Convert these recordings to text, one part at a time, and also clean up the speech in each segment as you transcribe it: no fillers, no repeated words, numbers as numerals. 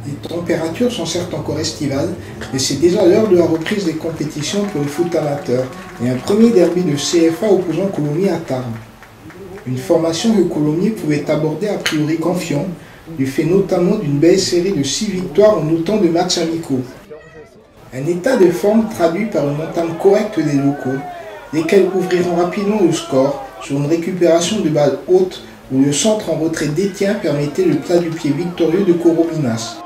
Les températures sont certes encore estivales, mais c'est déjà l'heure de la reprise des compétitions pour le foot amateur et un premier derby de CFA opposant Colomiers à Tarbes. Une formation que Colomiers pouvait aborder a priori confiant, du fait notamment d'une belle série de 6 victoires en autant de matchs amicaux. Un état de forme traduit par une entame correcte des locaux, lesquels ouvriront rapidement le score sur une récupération de balles hautes où le centre en retrait d'Étienne permettait le plat du pied victorieux de Corominas.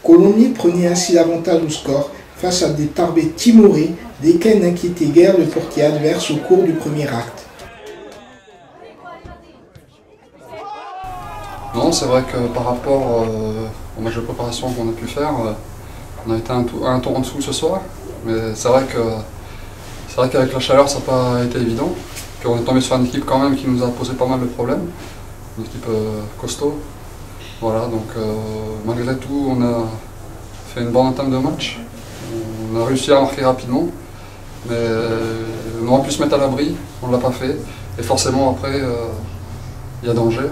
Colomiers prenait ainsi l'avantage au score face à des Tarbais timorés, desquels n'inquiétait guère le portier adverse au cours du premier acte. Non, c'est vrai que par rapport au match de préparation qu'on a pu faire, on a été un tour en dessous ce soir, mais c'est vrai qu'avec la chaleur ça n'a pas été évident. Puis on est tombé sur une équipe quand même qui nous a posé pas mal de problèmes, une équipe costaud. Voilà, donc malgré tout on a fait une bonne entame de match, on a réussi à marquer rapidement, mais on aurait pu se mettre à l'abri, on ne l'a pas fait, et forcément après il y a danger.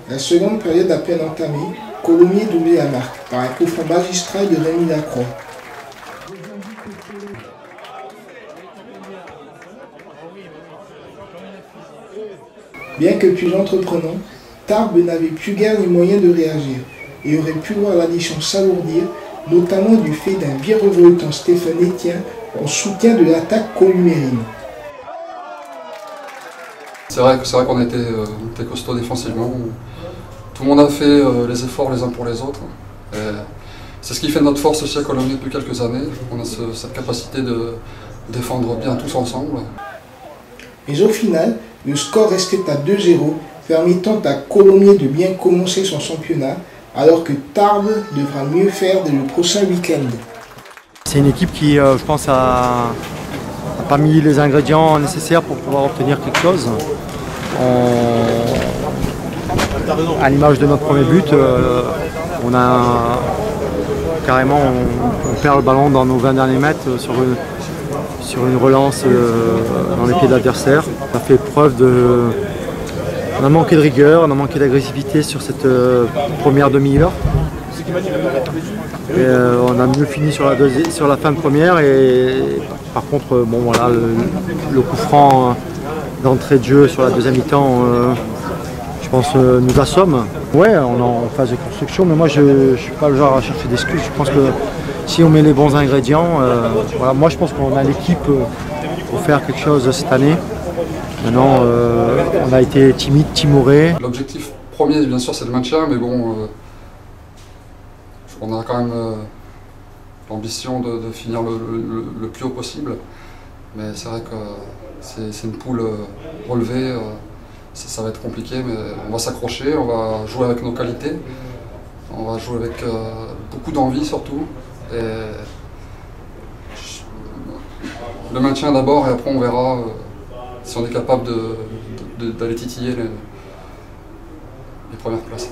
La seconde période à peine entamée, Colomiers doublait la marque par un coup franc magistral de Rémi Lacroix. Bien que plus entreprenant, Tarbes n'avait plus guère les moyens de réagir et aurait pu voir l'addition s'alourdir, notamment du fait d'un virevoltant Stéphane Étienne en soutien de l'attaque columérine. C'est vrai qu'on était costaud défensivement. Tout le monde a fait les efforts les uns pour les autres. C'est ce qui fait notre force aussi à Colomiers depuis quelques années. On a cette capacité de défendre bien tous ensemble. Mais au final, le score restait à 2-0, permettant à Colomiers de bien commencer son championnat, alors que Tarbes devra mieux faire dès le prochain week-end. C'est une équipe qui, je pense, a pas mis les ingrédients nécessaires pour pouvoir obtenir quelque chose. À l'image de notre premier but, on perd le ballon dans nos 20 derniers mètres sur une relance dans les pieds de l'adversaire. On a fait preuve on a manqué de rigueur, on a manqué d'agressivité sur cette première demi-heure. On a mieux fini sur la fin de première et par contre bon, voilà, le coup franc d'entrée de jeu sur la deuxième mi-temps je pense nous assomme. Ouais, on est en phase de construction, mais moi je ne suis pas le genre à chercher d'excuses. Je pense que si on met les bons ingrédients, voilà, moi je pense qu'on a l'équipe pour faire quelque chose cette année. Maintenant on a été timide, timoré. L'objectif premier bien sûr c'est le maintien, mais bon on a quand même l'ambition de finir le plus haut possible. Mais c'est vrai que c'est une poule relevée, ça va être compliqué, mais on va s'accrocher, on va jouer avec nos qualités, on va jouer avec beaucoup d'envie surtout. Et le maintien d'abord et après on verra si on est capable d'aller titiller les premières places.